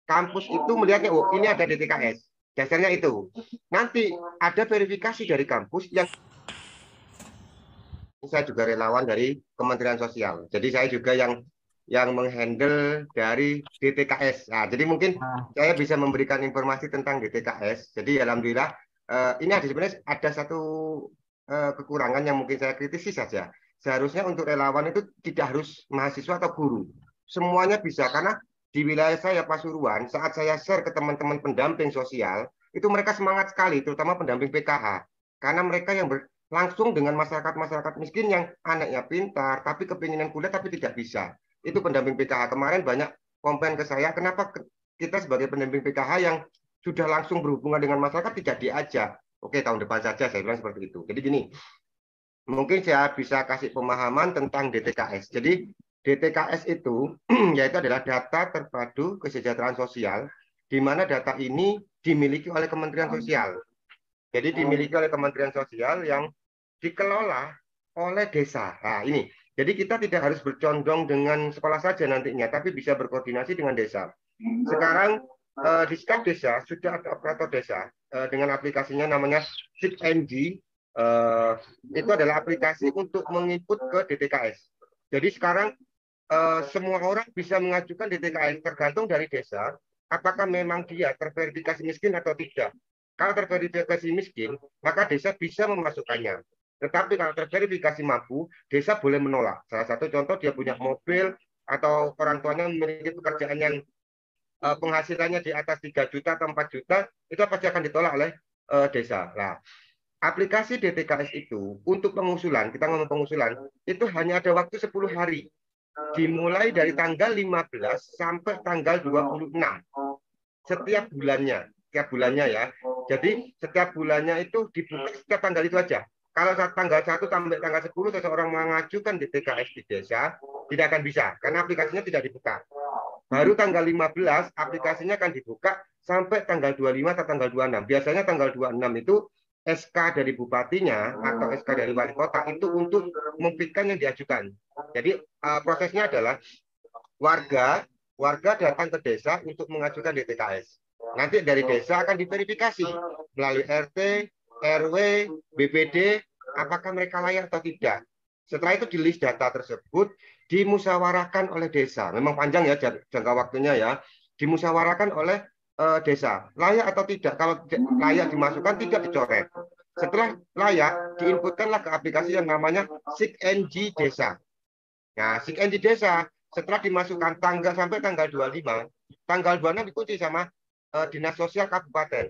kampus itu melihatnya, oh ini ada DTKS. Dasarnya itu. Nanti ada verifikasi dari kampus yang saya juga relawan dari Kementerian Sosial. Jadi saya juga yang menghandle dari DTKS. Nah, jadi mungkin Nah, saya bisa memberikan informasi tentang DTKS. Jadi alhamdulillah ini ada sebenarnya ada satu kekurangan yang mungkin saya kritisi saja. Seharusnya untuk relawan itu tidak harus mahasiswa atau guru. Semuanya bisa karena di wilayah saya Pasuruan saat saya share ke teman-teman pendamping sosial itu mereka semangat sekali terutama pendamping PKH karena mereka yang langsung dengan masyarakat-masyarakat miskin yang anaknya pintar tapi kepinginan kuliah tapi tidak bisa. Itu pendamping PKH. Kemarin banyak komplain ke saya, kenapa kita sebagai pendamping PKH yang sudah langsung berhubungan dengan masyarakat tidak diajak. Oke, tahun depan saja saya bilang seperti itu. Jadi gini, mungkin saya bisa kasih pemahaman tentang DTKS. Jadi DTKS itu yaitu adalah data terpadu kesejahteraan sosial, di mana data ini dimiliki oleh Kementerian Sosial. Jadi dimiliki oleh Kementerian Sosial yang dikelola oleh desa. Nah, ini. Jadi kita tidak harus bercondong dengan sekolah saja nantinya, tapi bisa berkoordinasi dengan desa. Sekarang di setiap desa sudah ada operator desa dengan aplikasinya namanya SIGNG. Itu adalah aplikasi untuk menginput ke DTKS. Jadi sekarang semua orang bisa mengajukan DTKS tergantung dari desa, apakah memang dia terverifikasi miskin atau tidak. Kalau terverifikasi miskin, maka desa bisa memasukkannya. Tetapi kalau terverifikasi mampu, desa boleh menolak. Salah satu contoh dia punya mobil atau orang tuanya memiliki pekerjaan yang penghasilannya di atas 3 juta atau 4 juta, itu pasti akan ditolak oleh desa. Nah, aplikasi DTKS itu untuk pengusulan, kita ngomong pengusulan, itu hanya ada waktu 10 hari. Dimulai dari tanggal 15 sampai tanggal 26 setiap bulannya. Setiap bulannya ya. Jadi setiap bulannya itu dibuka setiap tanggal itu aja. Kalau tanggal 1 sampai tanggal 10 seseorang mengajukan DTKS di desa, tidak akan bisa karena aplikasinya tidak dibuka. Baru tanggal 15 aplikasinya akan dibuka sampai tanggal 25 atau tanggal 26. Biasanya tanggal 26 itu SK dari bupatinya atau SK dari wali kota itu untuk memfitkan yang diajukan. Jadi prosesnya adalah warga warga datang ke desa untuk mengajukan DTKS. Nanti dari desa akan diverifikasi melalui RT, RW, BPD, apakah mereka layak atau tidak. Setelah itu di list data tersebut dimusyawarahkan oleh desa. Memang panjang ya jangka waktunya ya. Dimusyawarahkan oleh desa. Layak atau tidak. Kalau layak dimasukkan, tidak dicoret. Setelah layak, diinputkanlah ke aplikasi yang namanya SIGNG Desa. Nah, SIGNG Desa setelah dimasukkan tanggal sampai tanggal 25, tanggal 26 dikunci sama Dinas Sosial Kabupaten.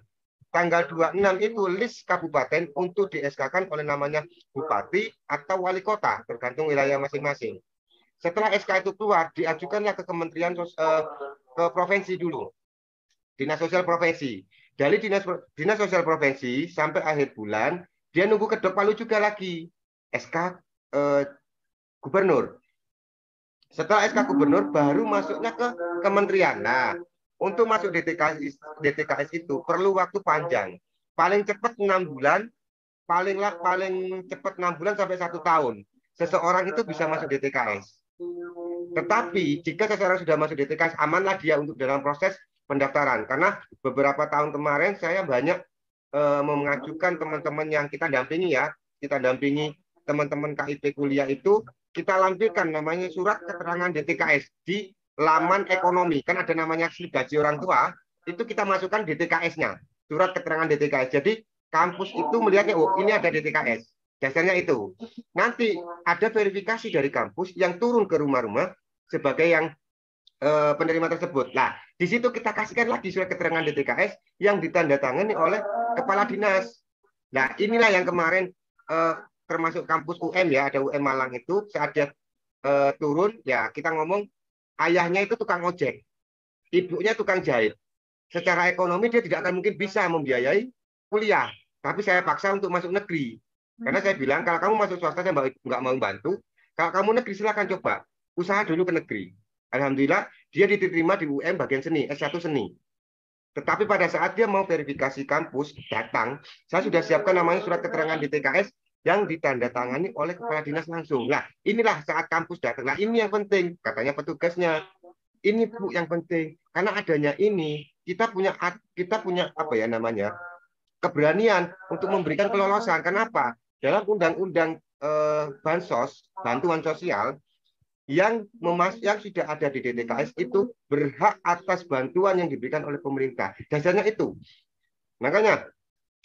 Tanggal 26 itu list kabupaten untuk di SK-kan oleh namanya bupati atau wali kota, tergantung wilayah masing-masing. Setelah SK itu keluar, diajukanlah ke Kementerian ke provinsi dulu, Dinas Sosial Provinsi. Dari Dinas Sosial Provinsi sampai akhir bulan, dia nunggu kedok palu juga lagi SK gubernur. Setelah SK gubernur baru masuknya ke kementerian. Nah, untuk masuk DTKS itu perlu waktu panjang. Paling cepat 6 bulan, paling cepat 6 bulan sampai 1 tahun. Seseorang itu bisa masuk DTKS. Tetapi jika seseorang sudah masuk DTKS, amanlah dia untuk dalam proses pendaftaran. Karena beberapa tahun kemarin saya banyak mengajukan teman-teman yang kita dampingi ya, kita dampingi teman-teman KIP kuliah itu, kita lampirkan namanya surat keterangan DTKS di laman ekonomi. Kan ada namanya slip gaji orang tua, itu kita masukkan DTKS-nya, surat keterangan DTKS. Jadi kampus itu melihatnya, oh ini ada DTKS. Dasarnya itu. Nanti ada verifikasi dari kampus yang turun ke rumah-rumah sebagai yang penerima tersebut. Nah, di situ kita kasihkan lagi surat keterangan DTKS yang ditandatangani oleh kepala dinas. Nah, inilah yang kemarin termasuk kampus UM ya, ada UM Malang itu saat dia turun ya kita ngomong ayahnya itu tukang ojek, ibunya tukang jahit. Secara ekonomi dia tidak akan mungkin bisa membiayai kuliah, tapi saya paksa untuk masuk negeri. Karena saya bilang kalau kamu masuk swasta saya nggak mau bantu, kalau kamu negeri silakan coba usaha dulu ke negeri. Alhamdulillah dia diterima di UM bagian seni, S1 seni. Tetapi pada saat dia mau verifikasi kampus datang, saya sudah siapkan namanya surat keterangan DTKS yang ditandatangani oleh kepala dinas langsung. Nah, inilah saat kampus datang. Nah, ini yang penting, katanya petugasnya. Ini Bu yang penting. karena adanya ini kita punya apa ya namanya keberanian untuk memberikan kelolosan. Kenapa? Dalam undang-undang bansos, bantuan sosial yang sudah ada di DTKS itu berhak atas bantuan yang diberikan oleh pemerintah. Dasarnya itu. Makanya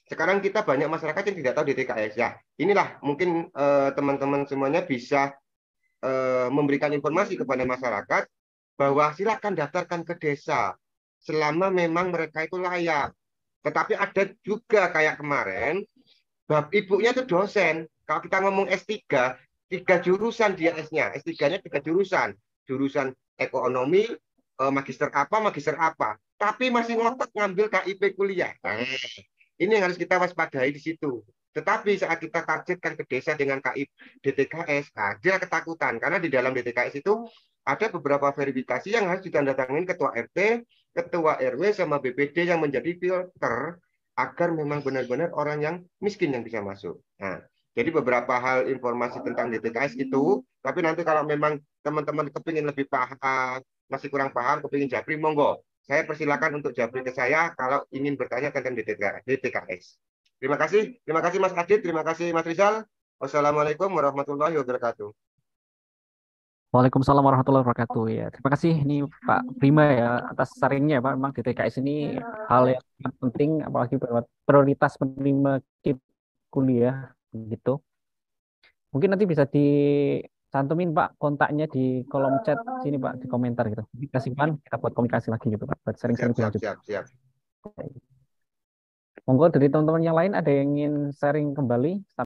sekarang kita banyak masyarakat yang tidak tahu DTKS ya. Inilah mungkin teman-teman semuanya bisa memberikan informasi kepada masyarakat bahwa silakan daftarkan ke desa selama memang mereka itu layak. Tetapi ada juga kayak kemarin, ibunya itu dosen. Kalau kita ngomong S3, 3 jurusan dia S-nya. S3-nya 3 jurusan. Jurusan ekonomi, magister apa. Tapi masih ngotot ngambil KIP kuliah. Nah, ini yang harus kita waspadai di situ. Tetapi saat kita targetkan ke desa dengan KIP DTKS, nah, dia ketakutan. Karena di dalam DTKS itu ada beberapa verifikasi yang harus ditandatangani ketua RT, ketua RW, sama BPD yang menjadi filter agar memang benar-benar orang yang miskin yang bisa masuk. Nah, jadi beberapa hal informasi tentang DTKS itu, tapi nanti kalau memang teman-teman kepingin lebih paham, masih kurang paham, kepingin japri, monggo. Saya persilakan untuk japri ke saya kalau ingin bertanya tentang DTKS. Terima kasih Mas Adit, terima kasih Mas Rizal. Wassalamualaikum warahmatullahi wabarakatuh. Waalaikumsalam warahmatullahi wabarakatuh. Ya, terima kasih ini Pak Prima ya atas sharingnya Pak. Memang DTKS ini hal yang sangat penting, apalagi prioritas penerima KIP kuliah gitu. Mungkin nanti bisa dicantumin Pak kontaknya di kolom chat sini Pak, di komentar gitu. Kasih Pan, kita buat komunikasi lagi gitu Pak, buat Siap, sering-sering lebih siap, lanjut. siap, siap. Monggo dari teman-teman yang lain ada yang ingin sharing kembali.